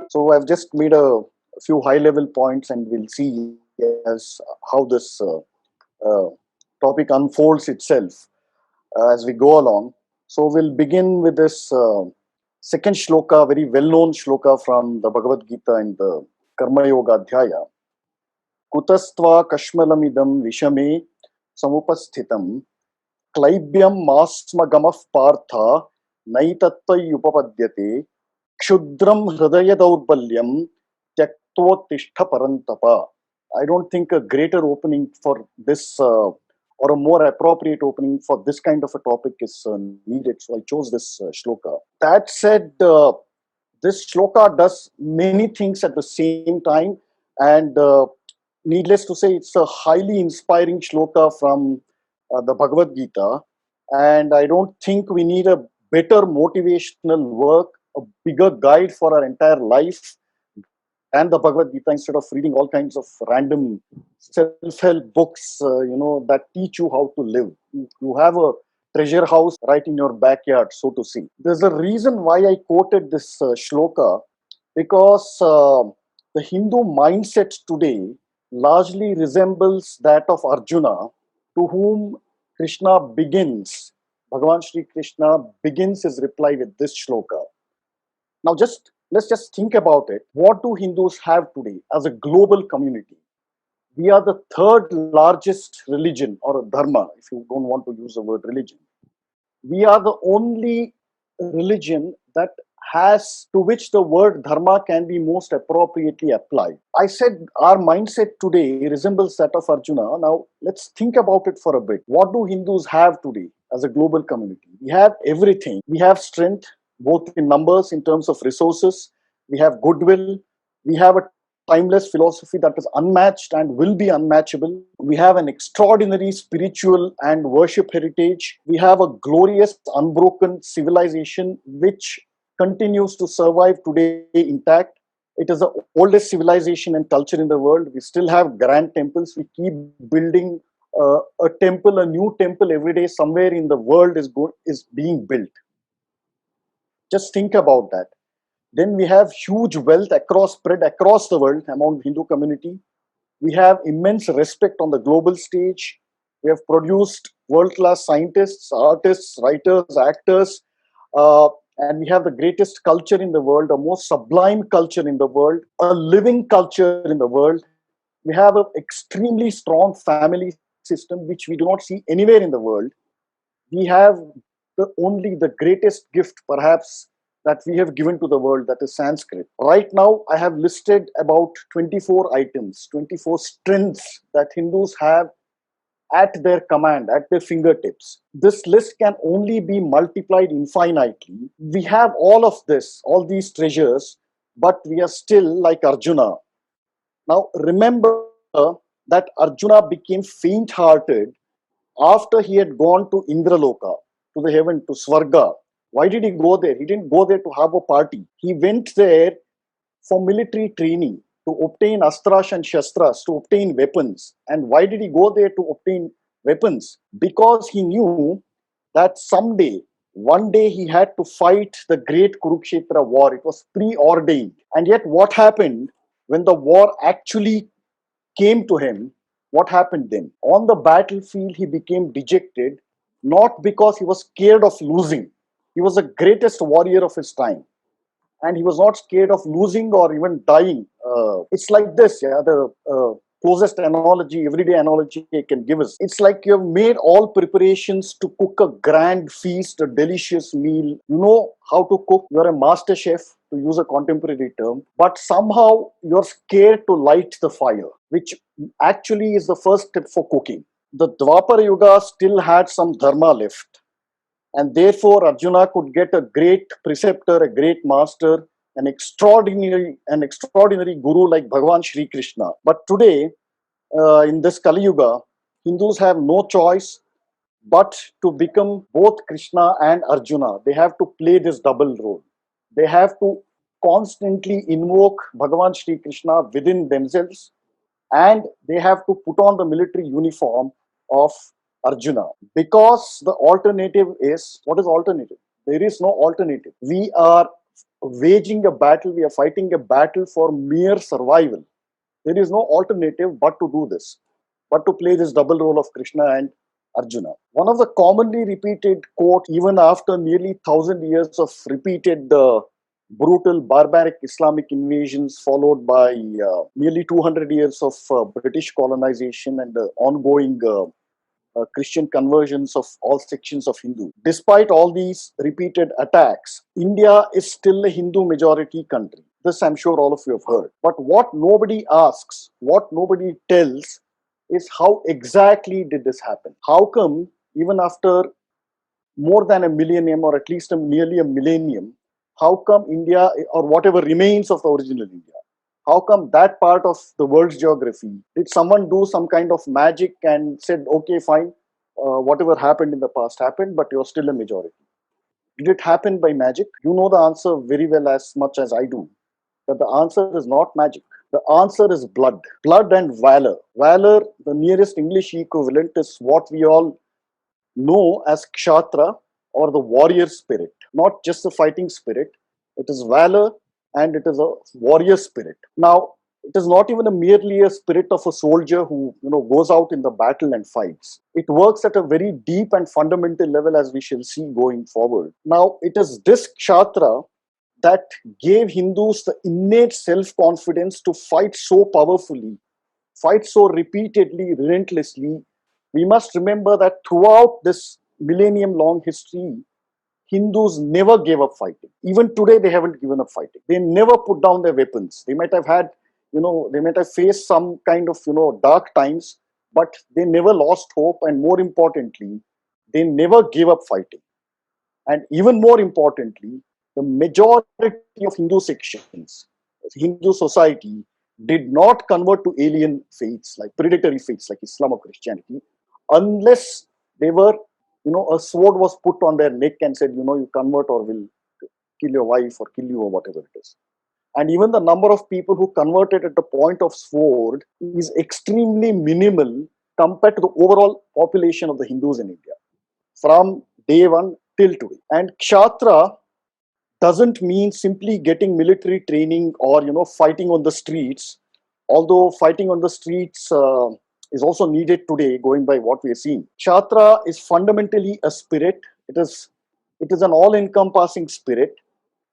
So I've just made a few high-level points, and we'll see as how this topic unfolds itself as we go along. So we'll begin with this second shloka, very well-known shloka from the Bhagavad Gita in the Karma Yoga Adhyaya. Kutastva kashmalamidam vishame samupasthitam klaibyam masmagamah partha naitatvai upapadyate kshudram hridaya daurbalyam tyaktvottishta parantapa. I don't think a greater opening for this or a more appropriate opening for this kind of a topic is needed. So I chose this shloka. That said, this shloka does many things at the same time, and needless to say, it's a highly inspiring shloka from the Bhagavad Gita, and I don't think we need a better motivational work, a bigger guide for our entire life and the Bhagavad Gita, instead of reading all kinds of random self-help books, that teach you how to live. You have a treasure house right in your backyard, so to say. There's a reason why I quoted this shloka, because the Hindu mindset today largely resembles that of Arjuna, to whom Krishna begins, Bhagavan Shri Krishna begins his reply with this shloka. Now let's just think about it. What do Hindus have today as a global community? We are the third largest religion, or dharma, if you don't want to use the word religion. We are the only religion that to which the word dharma can be most appropriately applied. I said our mindset today resembles that of Arjuna. Now let's think about it for a bit. What do Hindus have today as a global community? We have everything. We have strength, both in numbers, in terms of resources. We have goodwill. We have a timeless philosophy that is unmatched and will be unmatchable. We have an extraordinary spiritual and worship heritage. We have a glorious, unbroken civilization which continues to survive today intact. It is the oldest civilization and culture in the world. We still have grand temples. We keep building a new temple every day. Somewhere in the world is being built. Just think about that. Then we have huge wealth spread across the world among the Hindu community. We have immense respect on the global stage. We have produced world-class scientists, artists, writers, actors, and we have the greatest culture in the world, the most sublime culture in the world, a living culture in the world. We have an extremely strong family system, which we do not see anywhere in the world. We have only the greatest gift, perhaps, that we have given to the world, that is Sanskrit. Right now, I have listed about 24 items, 24 strengths that Hindus have at their command, at their fingertips. This list can only be multiplied infinitely. We have all of this, all these treasures, but we are still like Arjuna. Now, remember that Arjuna became faint-hearted after he had gone to Indraloka, to the heaven, to Swarga. Why did he go there? He didn't go there to have a party. He went there for military training, to obtain astras and shastras, to obtain weapons. And why did he go there to obtain weapons? Because he knew that one day he had to fight the great Kurukshetra war. It was preordained. And yet what happened when the war actually came to him? What happened then? On the battlefield, he became dejected, not because he was scared of losing. He was the greatest warrior of his time, and he was not scared of losing or even dying. It's like this, the closest analogy, everyday analogy I can give us. It's like you have made all preparations to cook a grand feast, a delicious meal. You know how to cook. You're a master chef, to use a contemporary term, but somehow you're scared to light the fire, which actually is the first step for cooking. The Dwapara Yuga still had some dharma left. And therefore, Arjuna could get a great preceptor, a great master, an extraordinary guru like Bhagavan Shri Krishna. But today, in this Kali Yuga, Hindus have no choice but to become both Krishna and Arjuna. They have to play this double role. They have to constantly invoke Bhagavan Shri Krishna within themselves, and they have to put on the military uniform of Arjuna, because the alternative is, what is alternative? There is no alternative. We are waging a battle, we are fighting a battle for mere survival. There is no alternative but to do this, but to play this double role of Krishna and Arjuna. One of the commonly repeated quotes, even after nearly 1,000 years of repeated brutal, barbaric Islamic invasions, followed by nearly 200 years of British colonization and ongoing Christian conversions of all sections of Hindu. Despite all these repeated attacks, India is still a Hindu majority country. This I'm sure all of you have heard. But what nobody asks, what nobody tells, is how exactly did this happen? How come even after more than a millennium, or at least nearly a millennium, how come India, or whatever remains of the original India, how come that part of the world's geography, did someone do some kind of magic and said, okay, fine, whatever happened in the past happened, but you're still a majority? Did it happen by magic? You know the answer very well, as much as I do, that the answer is not magic. The answer is blood. Blood and valor. Valor, the nearest English equivalent, is what we all know as Kshatra, or the warrior spirit. Not just the fighting spirit. It is valor and it is a warrior spirit. Now, it is not even merely a spirit of a soldier who goes out in the battle and fights. It works at a very deep and fundamental level, as we shall see going forward. Now, it is this Kshatra that gave Hindus the innate self-confidence to fight so powerfully, fight so repeatedly, relentlessly. We must remember that throughout this millennium-long history, Hindus never gave up fighting. Even today, they haven't given up fighting. They never put down their weapons. They might have had, they might have faced some kind of, dark times, but they never lost hope. And more importantly, they never gave up fighting. And even more importantly, the majority of Hindu sections, Hindu society, did not convert to alien faiths, like predatory faiths like Islam or Christianity, unless they were, a sword was put on their neck and said, you convert or we'll kill your wife or kill you or whatever it is. And even the number of people who converted at the point of sword is extremely minimal compared to the overall population of the Hindus in India, from day one till today. And Kshatra doesn't mean simply getting military training or fighting on the streets, although fighting on the streets is also needed today, going by what we are seeing. Kshatra is fundamentally a spirit. It is an all-encompassing spirit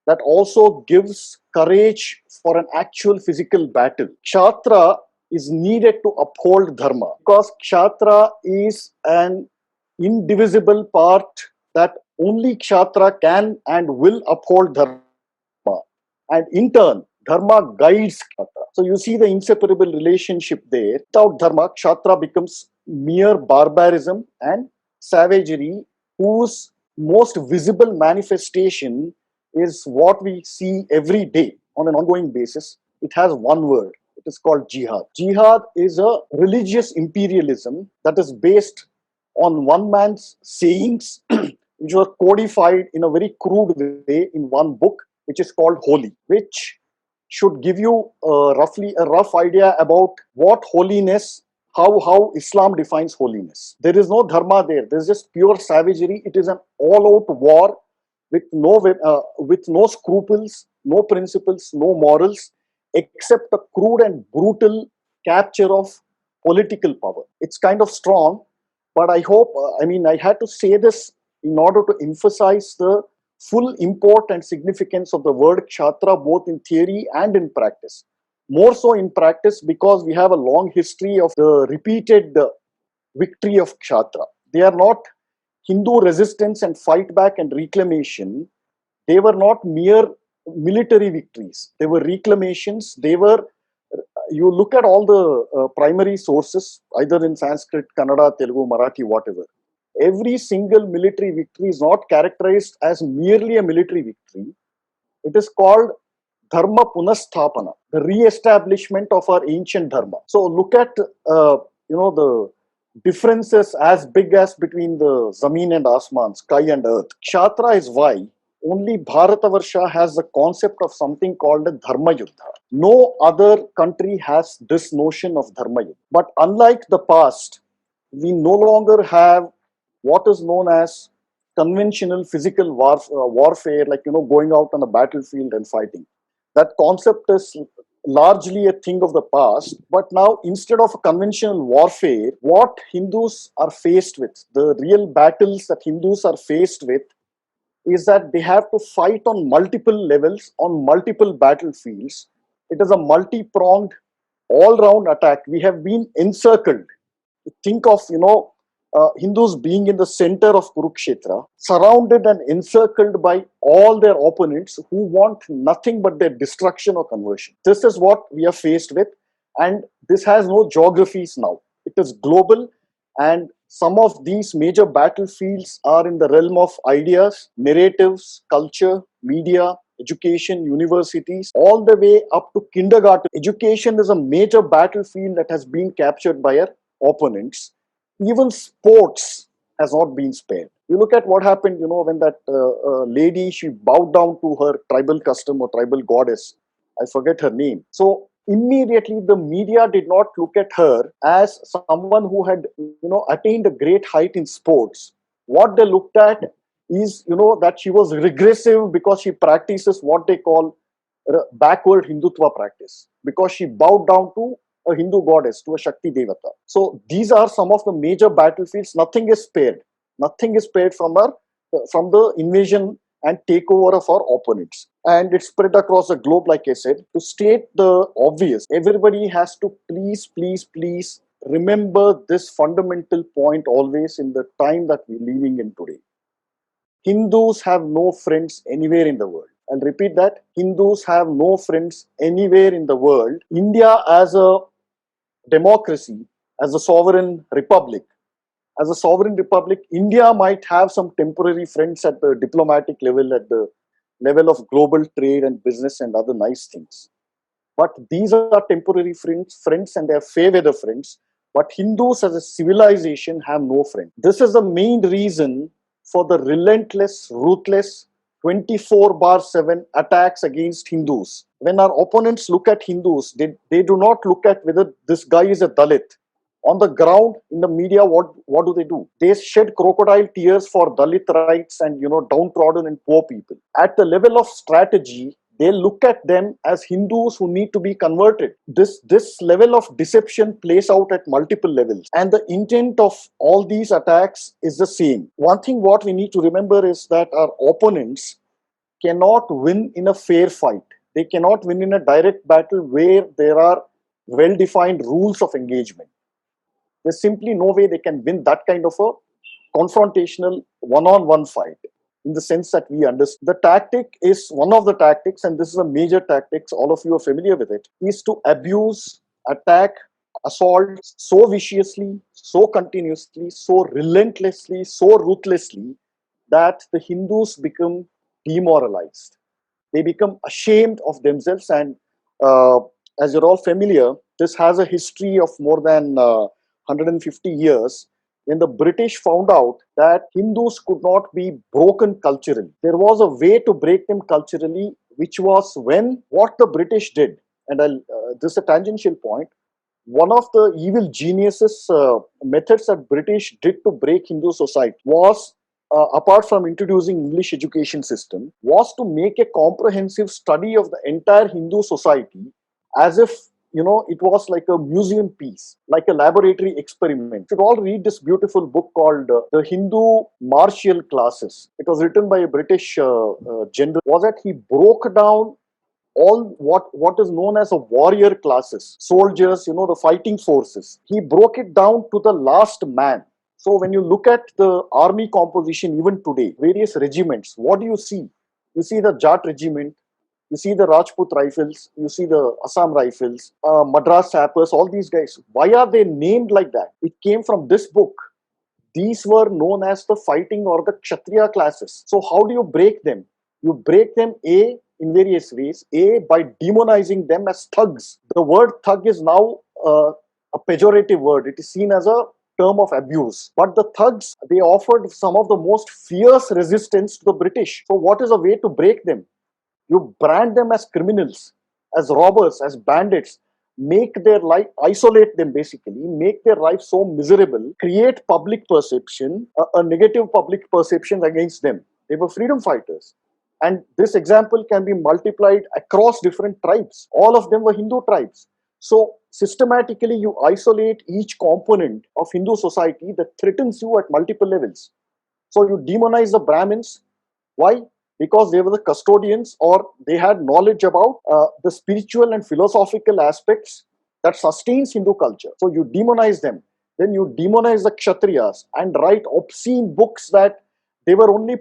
that also gives courage for an actual physical battle. Kshatra is needed to uphold dharma, because Kshatra is an indivisible part that only Kshatra can and will uphold dharma. And in turn, dharma guides Kshatra. So you see the inseparable relationship there. Without dharma, Kshatra becomes mere barbarism and savagery, whose most visible manifestation is what we see every day on an ongoing basis. It has one word. It is called jihad. Jihad is a religious imperialism that is based on one man's sayings, which were codified in a very crude way in one book, which is called Holy, which should give you roughly a rough idea about what holiness, how Islam defines holiness. There is no dharma there. There is just pure savagery. It is an all-out war with no scruples, no principles, no morals, except a crude and brutal capture of political power. It's kind of strong, but I hope, I had to say this in order to emphasize the full import and significance of the word Kshatra, both in theory and in practice. More so in practice, because we have a long history of the repeated victory of Kshatra. They are not Hindu resistance and fight back and reclamation. They were not mere military victories. They were reclamations. They were, you look at all the primary sources, either in Sanskrit, Kannada, Telugu, Marathi, whatever. Every single military victory is not characterized as merely a military victory. It is called Dharma Punasthapana, the re-establishment of our ancient Dharma. So look at, the differences as big as between the Zameen and Asman, sky and earth. Kshatra is why only Bharatavarsha has the concept of something called a Dharma Yuddha. No other country has this notion of Dharma Yuddha. But unlike the past, we no longer have what is known as conventional physical warfare, like, going out on a battlefield and fighting. That concept is largely a thing of the past. But now, instead of a conventional warfare, what Hindus are faced with, the real battles that Hindus are faced with, is that they have to fight on multiple levels, on multiple battlefields. It is a multi-pronged, all-round attack. We have been encircled. Think of, Hindus being in the center of Kurukshetra, surrounded and encircled by all their opponents who want nothing but their destruction or conversion. This is what we are faced with, and this has no geographies now. It is global, and some of these major battlefields are in the realm of ideas, narratives, culture, media, education, universities, all the way up to kindergarten. Education is a major battlefield that has been captured by our opponents. Even sports has not been spared. You look at what happened, when that lady, she bowed down to her tribal custom or tribal goddess. I forget her name. So immediately the media did not look at her as someone who had, attained a great height in sports. What they looked at is, that she was regressive because she practices what they call backward Hindutva practice, because she bowed down to a Hindu goddess, to a Shakti Devata. So these are some of the major battlefields. Nothing is spared. Nothing is spared from the invasion and takeover of our opponents. And it's spread across the globe, like I said. To state the obvious, everybody has to please remember this fundamental point always in the time that we're living in today. Hindus have no friends anywhere in the world. I'll repeat that. Hindus have no friends anywhere in the world. India as a democracy, as a sovereign republic, India might have some temporary friends at the diplomatic level, at the level of global trade and business and other nice things. But these are temporary friends, and they are fair weather friends. But Hindus as a civilization have no friends. This is the main reason for the relentless, ruthless 24/7 attacks against Hindus. When our opponents look at Hindus, they do not look at whether this guy is a Dalit. On the ground, in the media, what do? They shed crocodile tears for Dalit rights and, downtrodden and poor people. At the level of strategy, they look at them as Hindus who need to be converted. This level of deception plays out at multiple levels. And the intent of all these attacks is the same. One thing what we need to remember is that our opponents cannot win in a fair fight. They cannot win in a direct battle where there are well-defined rules of engagement. There's simply no way they can win that kind of a confrontational one-on-one fight, in the sense that we understand. The tactic is one of the tactics, and this is a major tactics, all of you are familiar with it, is to abuse, attack, assault so viciously, so continuously, so relentlessly, so ruthlessly, that the Hindus become demoralized. They become ashamed of themselves. And as you're all familiar, this has a history of more than 150 years. When the British found out that Hindus could not be broken culturally, there was a way to break them culturally, which was when what the British did. And this is a tangential point. One of the evil geniuses methods that British did to break Hindu society was, apart from introducing English education system, was to make a comprehensive study of the entire Hindu society, as if it was like a museum piece, like a laboratory experiment. You should all read this beautiful book called The Hindu Martial Classes. It was written by a British general. Was that he broke down all what is known as a warrior classes, soldiers, the fighting forces. He broke it down to the last man. So when you look at the army composition even today, various regiments, what do you see? You see the Jat regiment, you see the Rajput rifles, you see the Assam rifles, Madras sappers, all these guys. Why are they named like that? It came from this book. These were known as the fighting or the Kshatriya classes. So how do you break them? You break them, in various ways. By demonizing them as thugs. The word thug is now a pejorative word. It is seen as a term of abuse. But the thugs, they offered some of the most fierce resistance to the British. So what is a way to break them? You brand them as criminals, as robbers, as bandits. make their life, isolate them basically, make their life so miserable, create public perception, a negative public perception against them. They were freedom fighters. And this example can be multiplied across different tribes. All of them were Hindu tribes. So systematically, you isolate each component of Hindu society that threatens you at multiple levels. So you demonize the Brahmins. Why? Because they were the custodians, or they had knowledge about the spiritual and philosophical aspects that sustains Hindu culture. So you demonize them. Then you demonize the Kshatriyas and write obscene books that they were only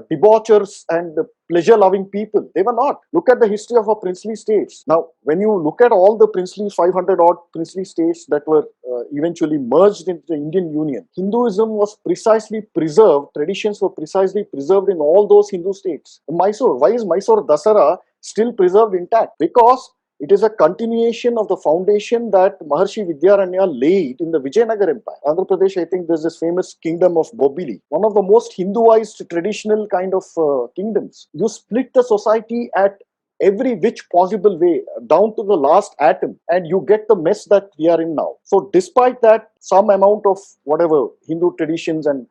debauchers and pleasure-loving people. They were not. Look at the history of our princely states. Now, when you look at all the princely 500-odd princely states that were eventually merged into the Indian Union, Hinduism was precisely preserved. Traditions were precisely preserved in all those Hindu states. In Mysore, why is Mysore Dasara still preserved intact? Because it is a continuation of the foundation that Maharshi Vidyaranya laid in the Vijayanagar Empire. Andhra Pradesh, I think there's this famous kingdom of Bobili, one of the most Hinduized traditional kind of kingdoms. You split the society at every which possible way, down to the last atom, and you get the mess that we are in now. So despite that, some amount of whatever Hindu traditions and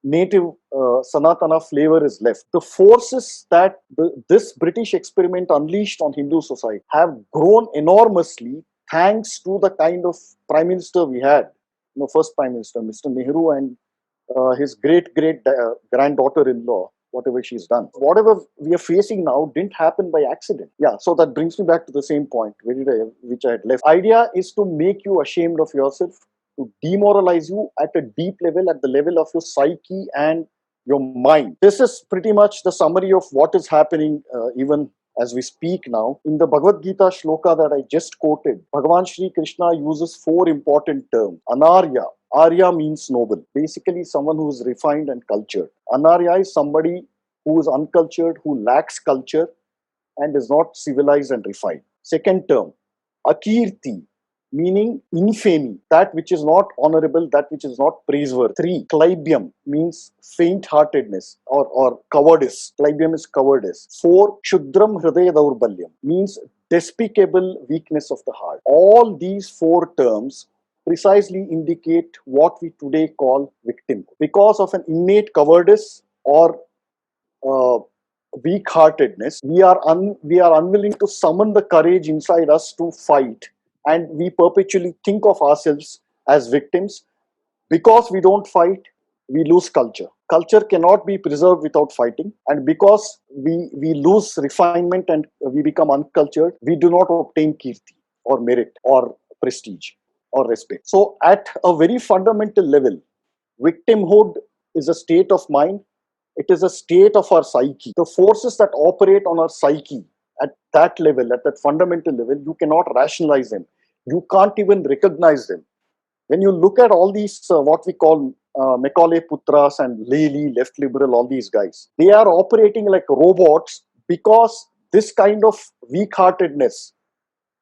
native Sanatana flavor is left. The forces that this British experiment unleashed on Hindu society have grown enormously thanks to the kind of prime minister we had. First prime minister, Mr. Nehru, and his great-great-granddaughter-in-law, whatever she's done. Whatever we are facing now didn't happen by accident. Yeah, so that brings me back to the same point which I had left. Idea is to make you ashamed of yourself, to demoralize you at a deep level, at the level of your psyche and your mind. This is pretty much the summary of what is happening even as we speak now. In the Bhagavad Gita shloka that I just quoted, Bhagavan Shri Krishna uses 4 important terms. Anarya. Arya means noble. Basically, someone who is refined and cultured. Anarya is somebody who is uncultured, who lacks culture and is not civilized and refined. Second term, Akirti, meaning infamy, that which is not honorable, that which is not praiseworthy. 3, Klaibyam means faint-heartedness or cowardice. Klaibyam is cowardice. 4, Shudram Hridaya Daurbalyam means despicable weakness of the heart. All these 4 terms precisely indicate what we today call victim. Because of an innate cowardice or weak-heartedness, we are unwilling to summon the courage inside us to fight, and we perpetually think of ourselves as victims. Because we don't fight, we lose culture. Culture cannot be preserved without fighting, and because we lose refinement and we become uncultured, we do not obtain kirti or merit or prestige or respect. So at a very fundamental level, victimhood is a state of mind. It is a state of our psyche. The forces that operate on our psyche at that level, at that fundamental level, you cannot rationalize them. You can't even recognize them. When you look at all these, what we call Macaulay Putras and Lely, Left Liberal, all these guys, they are operating like robots because this kind of weak-heartedness,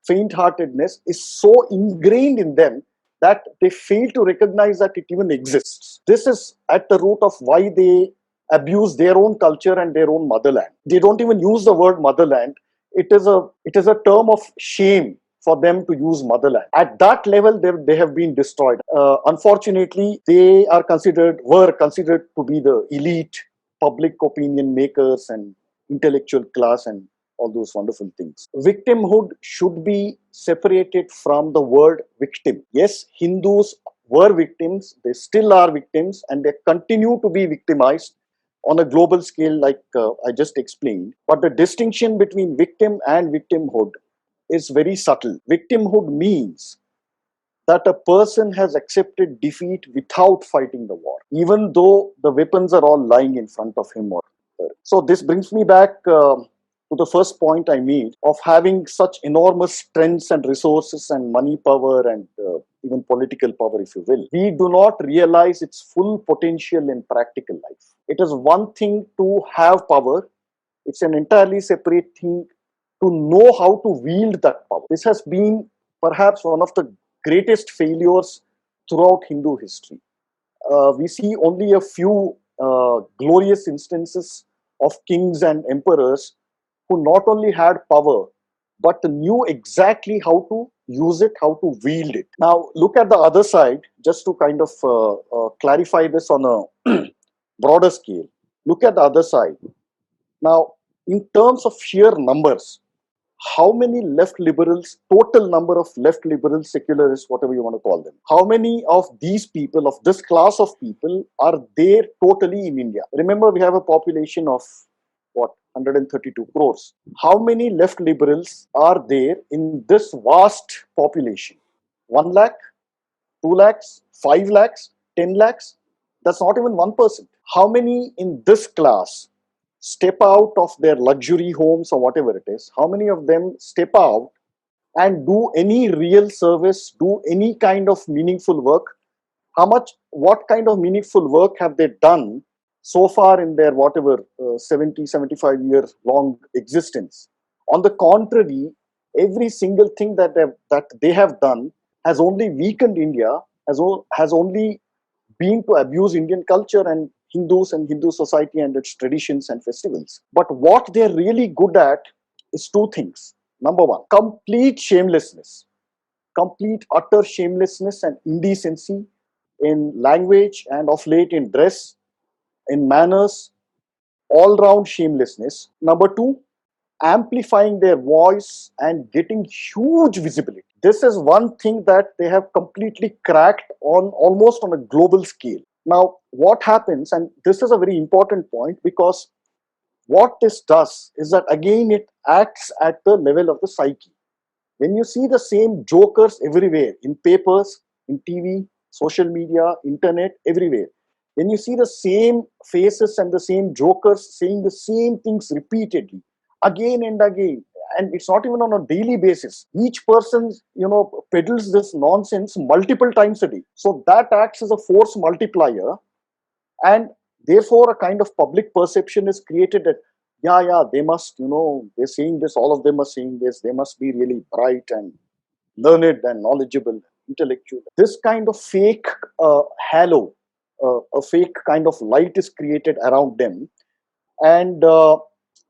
faint-heartedness is so ingrained in them that they fail to recognize that it even exists. This is at the root of why they abuse their own culture and their own motherland. They don't even use the word motherland. It is a term of shame for them to use motherland. At that level, they have been destroyed. Unfortunately, they were considered to be the elite public opinion makers and intellectual class and all those wonderful things. Victimhood should be separated from the word victim. Yes, Hindus were victims, they still are victims, and they continue to be victimized on a global scale like I just explained. But the distinction between victim and victimhood is very subtle. Victimhood means that a person has accepted defeat without fighting the war, even though the weapons are all lying in front of him or her. So this brings me back to the first point I made of having such enormous strengths and resources and money power and even political power, if you will. We do not realize its full potential in practical life. It is one thing to have power. It's an entirely separate thing to know how to wield that power. This has been perhaps one of the greatest failures throughout Hindu history. We see only a few glorious instances of kings and emperors who not only had power, but knew exactly how to use it, how to wield it. Now, look at the other side, just to kind of clarify this on a broader scale. Look at the other side. Now, in terms of sheer numbers, how many left liberals, total number of left liberals, secularists, whatever you want to call them, how many of these people, of this class of people, are there totally in India? Remember, we have a population of what, 132 crores. How many left liberals are there in this vast population? 1 lakh, 2 lakhs, 5 lakhs, 10 lakhs? That's not even 1%. How many in this class step out of their luxury homes or whatever it is? How many of them step out and do any real service, do any kind of meaningful work? What kind of meaningful work have they done so far in their whatever 70, 75 year long existence? On the contrary, every single thing that they have done has only weakened India, has only been to abuse Indian culture and Hindus and Hindu society and its traditions and festivals. But what they're really good at is two things. Number one, complete shamelessness, complete utter shamelessness and indecency in language and of late in dress, in manners, all round shamelessness. Number two, amplifying their voice and getting huge visibility. This is one thing that they have completely cracked on almost on a global scale. Now, what happens, and this is a very important point, because what this does is that again it acts at the level of the psyche. When you see the same jokers everywhere, in papers, in TV, social media, internet, everywhere, when you see the same faces and the same jokers saying the same things repeatedly, again and again, and it's not even on a daily basis, each person, peddles this nonsense multiple times a day. So that acts as a force multiplier, and therefore a kind of public perception is created that they must, they're saying this, all of them are saying this, they must be really bright and learned and knowledgeable, intellectual. This kind of fake halo, a fake kind of light is created around them, and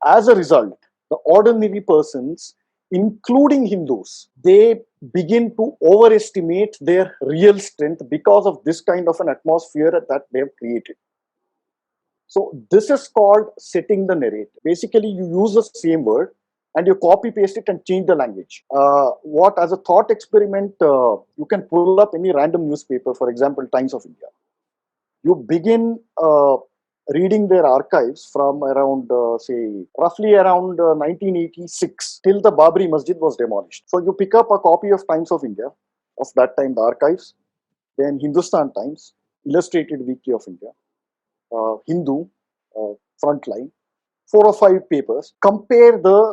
as a result, the ordinary persons, including Hindus, they begin to overestimate their real strength because of this kind of an atmosphere that they have created. So this is called setting the narrative. Basically, you use the same word and you copy paste it and change the language. What, as a thought experiment, you can pull up any random newspaper, for example, Times of India. You begin reading their archives from around, roughly around 1986 till the Babri Masjid was demolished. So you pick up a copy of Times of India, of that time, the archives, then Hindustan Times, Illustrated Weekly of India, Hindu, Frontline, 4 or 5 papers. Compare the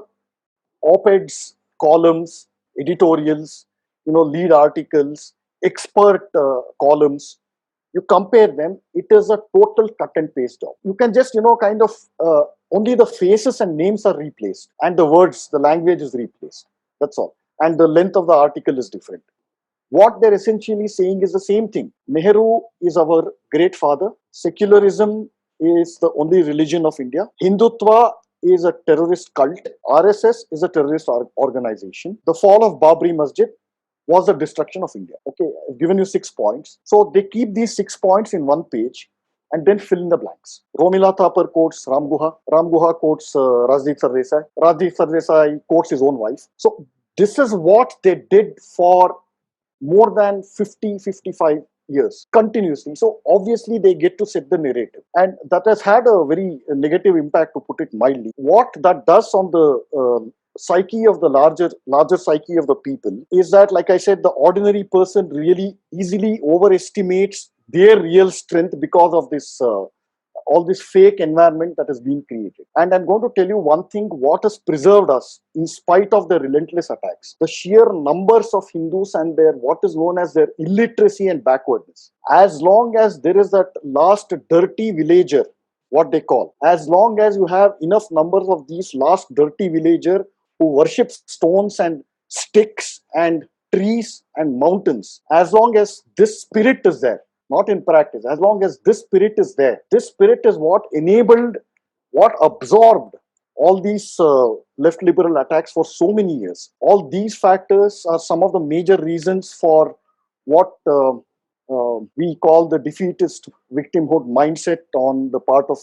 op-eds, columns, editorials, lead articles, expert columns. You compare them, it is a total cut and paste job. You can just, only the faces and names are replaced and the words, the language is replaced. That's all. And the length of the article is different. What they're essentially saying is the same thing. Nehru is our great father. Secularism is the only religion of India. Hindutva is a terrorist cult. RSS is a terrorist organization. The fall of Babri Masjid was the destruction of India. Okay, I've given you 6 points. So they keep these 6 points in one page and then fill in the blanks. Romila Thapar quotes Ram Guha. Ram Guha quotes Rajdeep Sardesai. Rajdeep Sardesai quotes his own wife. So this is what they did for more than 50, 55 years continuously. So obviously they get to set the narrative, and that has had a very negative impact, to put it mildly. What that does on the psyche of the larger psyche of the people is that, like I said, the ordinary person really easily overestimates their real strength because of this all this fake environment that has been created. And I'm going to tell you one thing, what has preserved us in spite of the relentless attacks: the sheer numbers of Hindus and their what is known as their illiteracy and backwardness. As long as there is that last dirty villager, what they call, as long as you have enough numbers of these last dirty villager who worship stones and sticks and trees and mountains, as long as this spirit is there, not in practice, as long as this spirit is there, this spirit is what enabled, what absorbed all these left liberal attacks for so many years. All these factors are some of the major reasons for what we call the defeatist victimhood mindset on the part of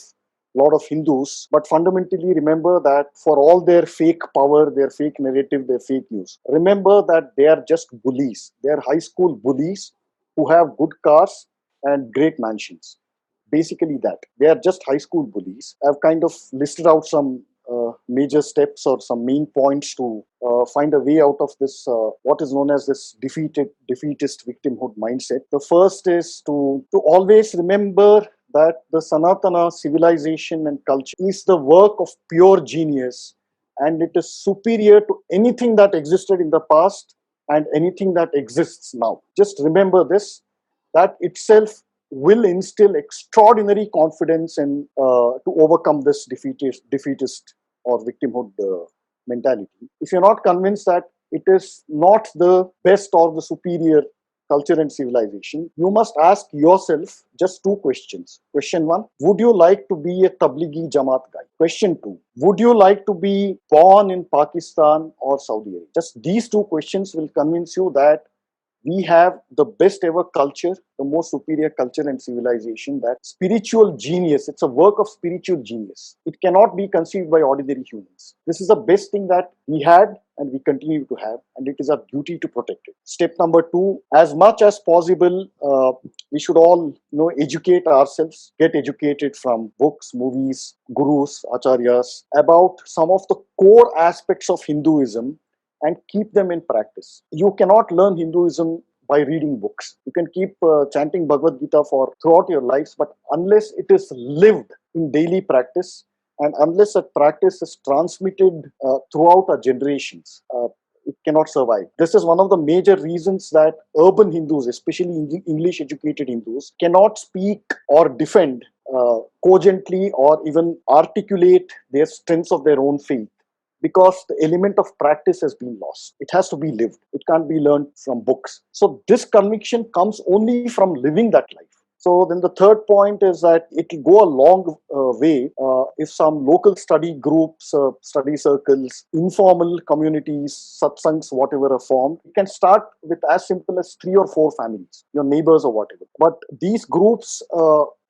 a lot of Hindus. But fundamentally, remember that for all their fake power, their fake narrative, their fake news, remember that they are just bullies. They are high school bullies who have good cars and great mansions. Basically, that they are just high school bullies. I've kind of listed out some major steps or some main points to find a way out of this what is known as this defeatist victimhood mindset. The first is to always remember that the Sanatana civilization and culture is the work of pure genius, and it is superior to anything that existed in the past and anything that exists now. Just remember this, that itself will instill extraordinary confidence in to overcome this defeatist or victimhood mentality. If you're not convinced that it is not the best or the superior culture and civilization, you must ask yourself just two questions. Question one, would you like to be a Tablighi Jamaat guy? Question two, would you like to be born in Pakistan or Saudi Arabia? Just these two questions will convince you that we have the best ever culture, the most superior culture and civilization, that spiritual genius, it's a work of spiritual genius. It cannot be conceived by ordinary humans. This is the best thing that we had and we continue to have, and it is our duty to protect it. Step number two, as much as possible, we should all educate ourselves, get educated from books, movies, gurus, acharyas, about some of the core aspects of Hinduism and keep them in practice. You cannot learn Hinduism by reading books. You can keep chanting Bhagavad Gita for throughout your lives, but unless it is lived in daily practice and unless that practice is transmitted throughout our generations, it cannot survive. This is one of the major reasons that urban Hindus, especially English educated Hindus, cannot speak or defend cogently or even articulate their strengths of their own faith, because the element of practice has been lost. It has to be lived. It can't be learned from books. So this conviction comes only from living that life. So then the third point is that it will go a long way if some local study groups, study circles, informal communities, satsangs, whatever are formed. You can start with as simple as 3 or 4 families, your neighbors or whatever. But these groups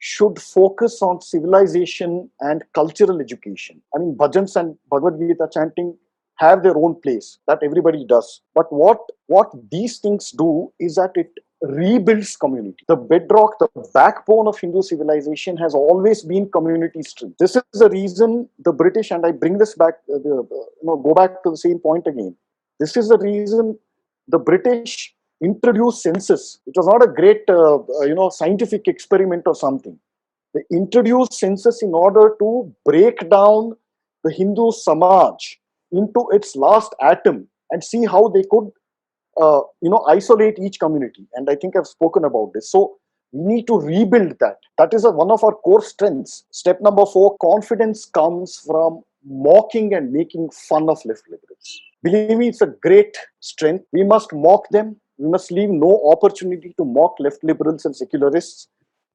should focus on civilization and cultural education. I mean, bhajans and Bhagavad Gita chanting have their own place, that everybody does. But what these things do is that it rebuilds community. The bedrock, the backbone of Hindu civilization has always been community strength. This is the reason the British, and I bring this back, go back to the same point again. This is the reason the British introduced census. It was not a great, scientific experiment or something. They introduced census in order to break down the Hindu Samaj into its last atom and see how they could isolate each community. And I think I've spoken about this. So we need to rebuild that. That is one of our core strengths. Step number 4, confidence comes from mocking and making fun of left liberals. Believe me, it's a great strength. We must mock them. We must leave no opportunity to mock left liberals and secularists.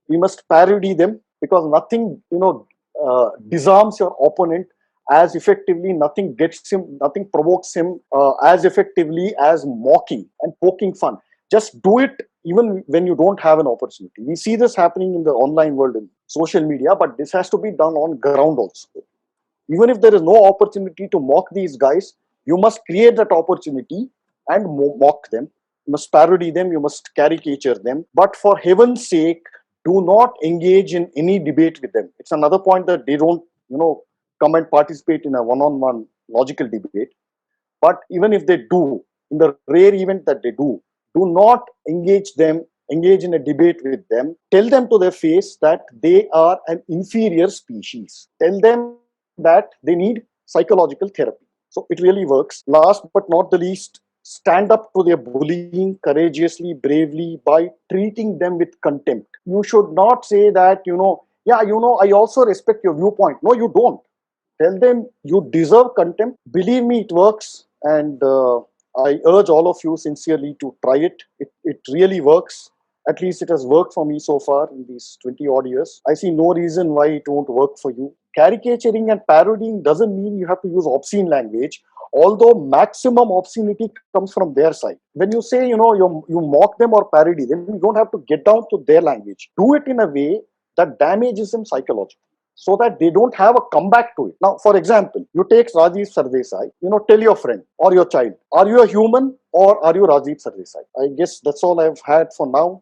We must parody them, because nothing, disarms your opponent as effectively, nothing provokes him as effectively as mocking and poking fun. Just do it even when you don't have an opportunity. We see this happening in the online world, in social media, but this has to be done on ground also. Even if there is no opportunity to mock these guys, you must create that opportunity and mock them. You must parody them, you must caricature them. But for heaven's sake, do not engage in any debate with them. It's another point that they don't, come and participate in a one-on-one logical debate. But even if they do, in the rare event that they do not engage in a debate with them. Tell them to their face that they are an inferior species. Tell them that they need psychological therapy. So it really works. Last but not the least, stand up to their bullying courageously, bravely, by treating them with contempt. You should not say that, I also respect your viewpoint. No, you don't. Tell them you deserve contempt. Believe me, it works. And I urge all of you sincerely to try it. It really works. At least it has worked for me so far in these 20 odd years. I see no reason why it won't work for you. Caricaturing and parodying doesn't mean you have to use obscene language, although maximum obscenity comes from their side. When you say, you mock them or parody them, you don't have to get down to their language. Do it in a way that damages them psychologically, so that they don't have a comeback to it. Now, for example, you take Rajiv Sardesai, tell your friend or your child, are you a human or are you Rajiv Sardesai? I guess that's all I've had for now.